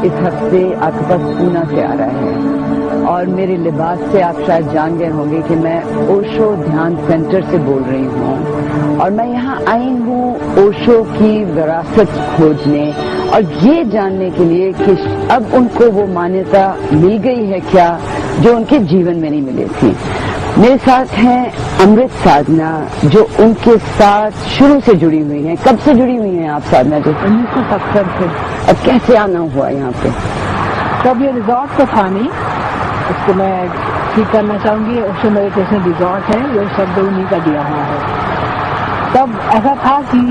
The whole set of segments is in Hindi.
इस हफ्ते आपके पास पूना से आ रहा है और मेरे लिबास से आप शायद जान गए होंगे कि मैं ओशो ध्यान सेंटर से बोल रही हूँ और मैं यहाँ आई हूँ ओशो की विरासत खोजने और ये जानने के लिए कि अब उनको वो मान्यता मिल गई है क्या जो उनके जीवन में नहीं मिली थी। मेरे साथ हैं अमृत साधना जो उनके साथ शुरू से जुड़ी हुई हैं। कब से जुड़ी हुई हैं आप साधना जी? 1970 से। अब कैसे आना हुआ यहाँ पे? तब ये रिजॉर्ट तो था नहीं, इसको मैं ठीक करना चाहूंगी। ओशो मेडिटेशन रिजॉर्ट है, ये शब्द उन्हीं का दिया हुआ है। तब ऐसा था कि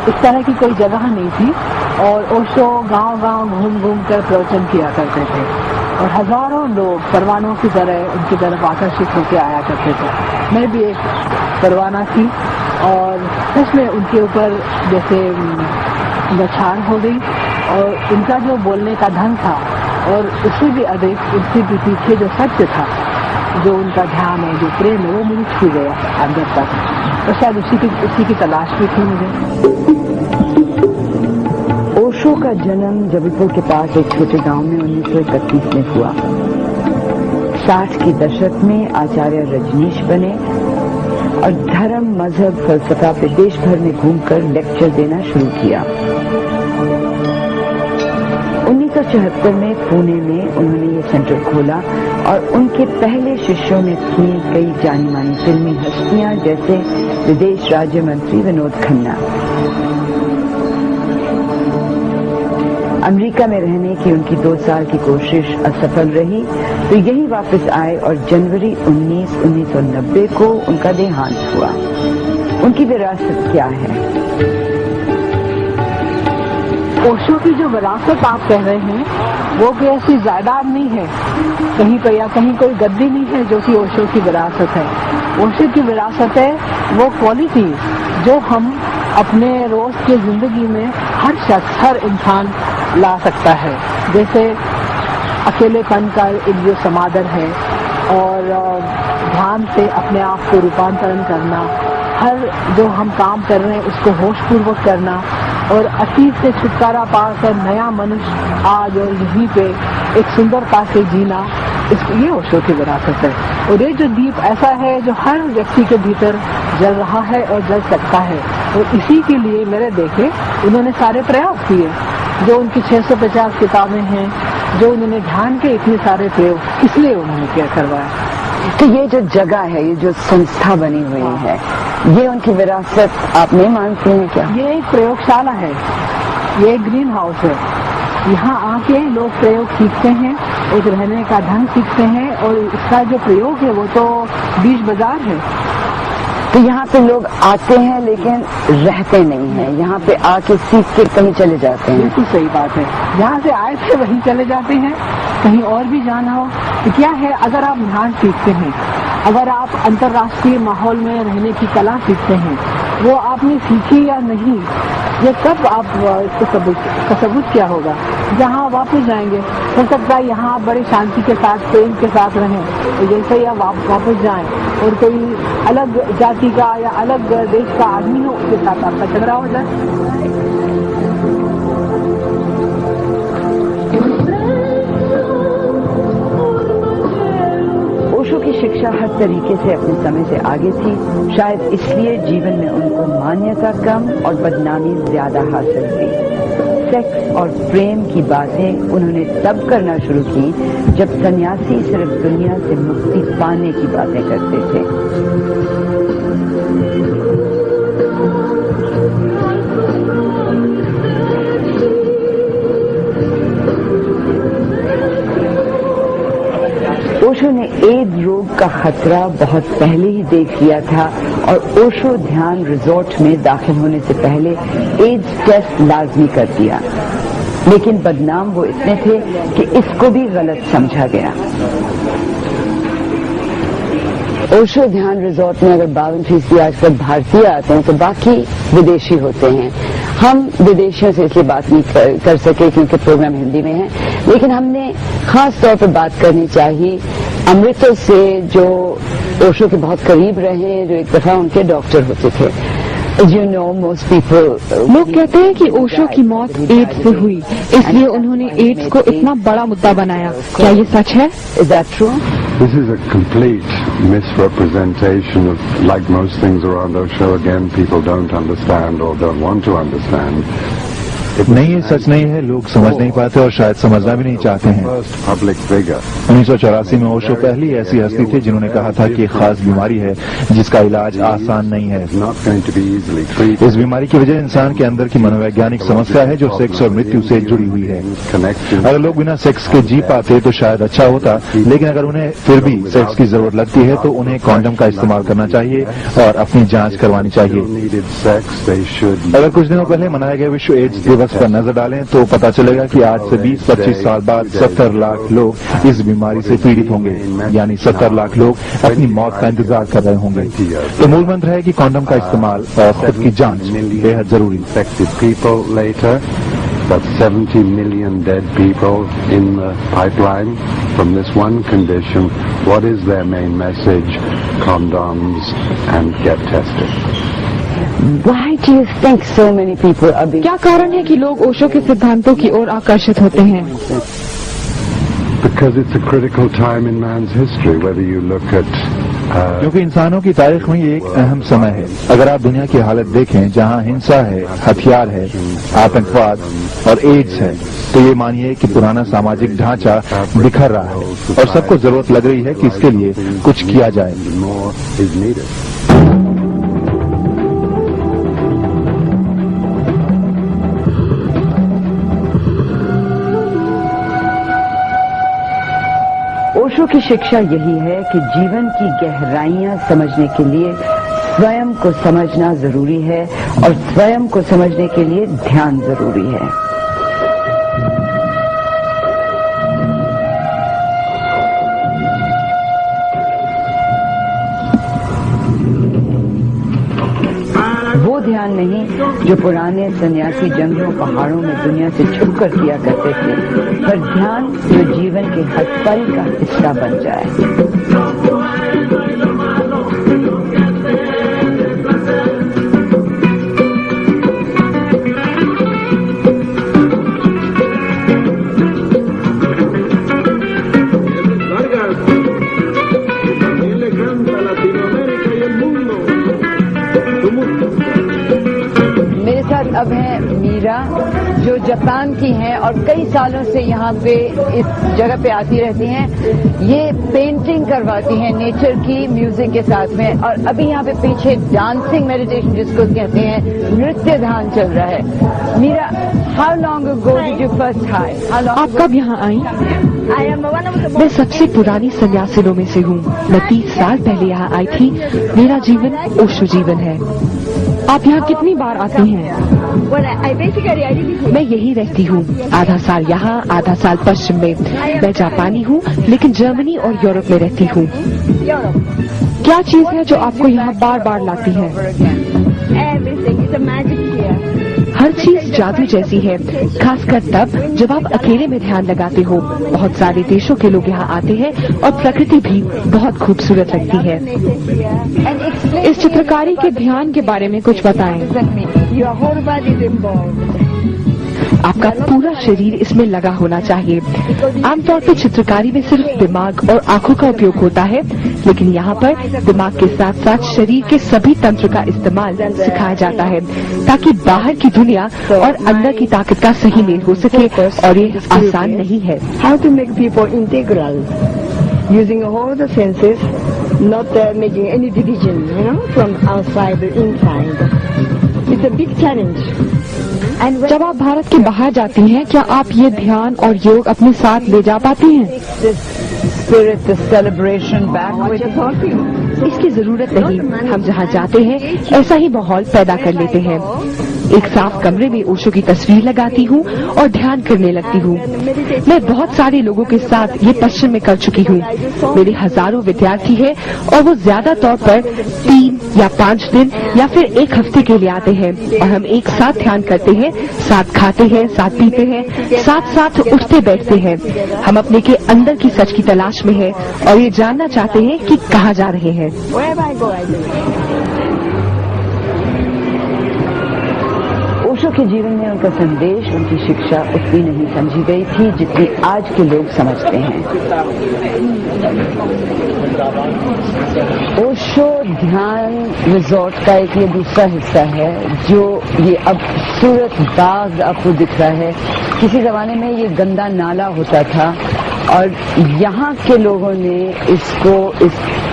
इस तरह की कोई जगह नहीं थी और ओशो गांव-गांव घूम कर प्रवचन किया करते थे और हजारों लोग परवानों की तरह उनकी तरफ आकर्षित होकर आया करते थे। मैं भी एक परवाना थी और सच में उनके ऊपर जैसे बछाड़ हो गई और उनका जो बोलने का ढंग था और उससे भी अधिक उसके भी पीछे जो सत्य था, जो उनका ध्यान है, जो प्रेम है, वो मुझे छू गया अंदर तक। तो शायद उसी की तलाश भी थी मुझे। ओशो का जन्म जबलपुर के पास एक छोटे गांव में 1931 में हुआ। 60 के दशक में आचार्य रजनीश बने और धर्म, मजहब, फलसफा पे देश भर में घूमकर लेक्चर देना शुरू किया। 1974 में पुणे में उन्होंने ये सेंटर खोला और उनके पहले शिष्यों में थी कई जानी मानी फिल्मी हस्तियां जैसे विदेश राज्य मंत्री विनोद खन्ना। अमेरिका में रहने की उनकी 2 साल की कोशिश असफल रही तो यही वापस आए और जनवरी 1990 को उनका देहांत हुआ। उनकी विरासत क्या है? ओशो की जो विरासत आप कह रहे हैं वो कोई ऐसी जायदाद नहीं है कहीं पर या कहीं कोई गद्दी नहीं है जो कि ओशो की विरासत है। ओशो की विरासत है वो क्वालिटी जो हम अपने रोज की जिंदगी में हर शख्स, हर इंसान ला सकता है। जैसे अकेलेपन का एक जो समादर है और ध्यान से अपने आप को रूपांतरण करना, हर जो हम काम कर रहे हैं उसको होशपूर्वक करना और अतीत से छुटकारा पाकर नया मनुष्य आज और यहीं पे एक सुंदरता से जीना, ये ओशो की विरासत है। और ये जो दीप ऐसा है जो हर व्यक्ति के भीतर जल रहा है और जल सकता है और इसी के लिए मेरे देखे उन्होंने सारे प्रयास किए। जो उनकी 650 किताबें हैं, जो उन्होंने ध्यान के इतने सारे प्रयोग इसलिए उन्होंने क्या करवाया। तो ये जो जगह है, ये जो संस्था बनी हुई है, ये उनकी विरासत आप नहीं मानते हैं क्या? ये एक प्रयोगशाला है, ये एक ग्रीन हाउस है। यहाँ आके लोग प्रयोग सीखते हैं, एक रहने का ढंग सीखते हैं और इसका जो प्रयोग है वो तो बीच बाजार है। तो यहाँ पे लोग आते हैं लेकिन रहते नहीं हैं, यहाँ पे आके सीख के कहीं चले जाते हैं। बिल्कुल सही बात है, यहाँ से आए थे वहीं चले जाते हैं, कहीं और भी जाना हो तो क्या है। अगर आप ध्यान सीखते हैं, अगर आप अंतर्राष्ट्रीय माहौल में रहने की कला सीखते हैं, वो आपने सीखी या नहीं, ये कब आप इसको सबूत क्या होगा? जहाँ वापस जाएंगे हो सकता है यहाँ आप बड़ी शांति के साथ, प्रेम के साथ रहें, तो जैसे ही आप वापस जाएं और कोई अलग जाति का या अलग देश का आदमी हो उसके साथ आपका झगड़ा हो जाए। ओशो की शिक्षा हर तरीके से अपने समय से आगे थी, शायद इसलिए जीवन में उनको मान्यता कम और बदनामी ज्यादा हासिल हुई। सेक्स और प्रेम की बातें उन्होंने तब करना शुरू की जब सन्यासी सिर्फ दुनिया से मुक्ति पाने की बातें करते थे। ओशो ने एड्स रोग का खतरा बहुत पहले ही देख लिया था और ओशो ध्यान रिजॉर्ट में दाखिल होने से पहले एड्स टेस्ट लाजमी कर दिया, लेकिन बदनाम वो इतने थे कि इसको भी गलत समझा गया। ओशो ध्यान रिजॉर्ट में अगर 52% आजकल भारतीय आते हैं तो बाकी विदेशी होते हैं। हम विदेशियों से इसलिए बात नहीं कर सके क्योंकि प्रोग्राम हिंदी में है, लेकिन हमने खास तौर पर बात करनी चाहिए अमृता से जो ओशो के बहुत करीब रहे, जो एक दफा उनके डॉक्टर होते थे। As you know, most people. लोग कहते हैं कि ओशो की मौत एड्स से हुई, इसलिए उन्होंने एड्स को इतना बड़ा मुद्दा बनाया। क्या ये सच है? Is that true? This is a complete misrepresentation of, like most things around Osho, again, people don't understand or don't want to understand. नहीं, ये सच नहीं है। लोग समझ नहीं पाते और शायद समझना भी नहीं चाहते हैं। 1984 में ओशो पहली ऐसी हस्ती थी जिन्होंने कहा था कि एक खास बीमारी है जिसका इलाज आसान नहीं है। इस बीमारी की वजह इंसान के अंदर की मनोवैज्ञानिक समस्या है जो सेक्स और मृत्यु से जुड़ी हुई है। अगर लोग बिना सेक्स के जी पाते तो शायद अच्छा होता, लेकिन अगर उन्हें फिर भी सेक्स की जरूरत लगती है तो उन्हें कॉन्डम का इस्तेमाल करना चाहिए और अपनी जांच करवानी चाहिए। अगर कुछ दिनों पहले मनाया गया विश्व एड्स दिवस पर नजर डालें तो पता चलेगा कि आज से 20-25 साल बाद 70 लाख लोग इस बीमारी से पीड़ित होंगे, यानी 70 लाख लोग अपनी मौत का इंतजार कर रहे होंगे। तो मूल मंत्र है कि कॉन्डम का इस्तेमाल और खुद की जांच बेहद जरूरी। But 70 million dead people in the pipeline from this one condition. What is their main message? Condoms and get tested. Why do you think so many people are being? क्या कारण है कि लोग ओशो के सिद्धांतों की ओर आकर्षित होते हैं? Because it's a critical time in man's history, whether you look at क्योंकि इंसानों की तारीख में ये एक अहम समय है। अगर आप दुनिया की हालत देखें जहां हिंसा है, हथियार है, आतंकवाद और एड्स है, तो ये मानिए कि पुराना सामाजिक ढांचा बिखर रहा है और सबको जरूरत लग रही है कि इसके लिए कुछ किया जाए। ओशो की शिक्षा यही है कि जीवन की गहराइयां समझने के लिए स्वयं को समझना जरूरी है और स्वयं को समझने के लिए ध्यान जरूरी है। वो ध्यान नहीं जो पुराने सन्यासी जंगलों पहाड़ों में दुनिया से छुपकर किया करते थे, पर ध्यान जो जीवन के हर पल का हिस्सा बन जाए। अब है मीरा, जो जापान की हैं और कई सालों से यहाँ पे इस जगह पे आती रहती हैं। ये पेंटिंग करवाती हैं नेचर की म्यूजिक के साथ में, और अभी यहाँ पे पीछे डांसिंग मेडिटेशन जिसको कहते हैं नृत्य ध्यान चल रहा है। Meera, how long ago did you first high? आप कब यहाँ आई? मैं सबसे पुरानी सन्यासिनों में से हूँ। मैं 30 साल पहले यहाँ आई थी। मेरा जीवन ओशो जीवन है। आप यहाँ कितनी बार आती हैं? मैं यही रहती हूँ, आधा साल यहाँ, आधा साल पश्चिम में। मैं जापानी हूँ लेकिन जर्मनी और यूरोप में रहती हूँ। क्या चीज है जो आपको यहाँ बार बार लाती है? हर चीज जादू जैसी है, खासकर तब जब आप अकेले में ध्यान लगाते हो। बहुत सारे देशों के लोग यहाँ आते हैं और प्रकृति भी बहुत खूबसूरत लगती है। इस चित्रकारी के ध्यान के बारे में कुछ बताएं। आपका पूरा शरीर इसमें लगा होना चाहिए। आमतौर पर चित्रकारी में सिर्फ दिमाग और आंखों का उपयोग होता है, लेकिन यहाँ पर दिमाग के साथ साथ शरीर के सभी तंत्र का इस्तेमाल सिखाया जाता है ताकि बाहर की दुनिया और अंदर की ताकत का सही मेल हो सके, और ये आसान नहीं है। How to make people integral using all the senses, not making any division, from outside to inside. It's a big challenge. जब आप भारत के बाहर जाती हैं, क्या आप ये ध्यान और योग अपने साथ ले जा पाती हैं? इसकी जरूरत नहीं। हम जहाँ जाते हैं ऐसा ही माहौल पैदा कर लेते हैं। एक साफ कमरे में ओशो की तस्वीर लगाती हूँ और ध्यान करने लगती हूँ। मैं बहुत सारे लोगों के साथ ये पश्चिम में कर चुकी हूँ। मेरे हजारों विद्यार्थी हैं और वो ज्यादा तौर पर 3 या 5 दिन या फिर 1 हफ्ते के लिए आते हैं, और हम एक साथ ध्यान करते हैं, साथ खाते हैं, साथ पीते हैं, साथ साथ उठते बैठते हैं। हम अपने के अंदर की सच की तलाश में हैं और ये जानना चाहते हैं कि कहाँ जा रहे हैं। ओशो के जीवन में उनका संदेश, उनकी शिक्षा उतनी नहीं समझी गई थी जितनी आज के लोग समझते हैं। ओशो ध्यान रिजॉर्ट का एक ये दूसरा हिस्सा है जो ये अब सूरत बाग आपको दिख रहा है। किसी जमाने में ये गंदा नाला होता था और यहाँ के लोगों ने इस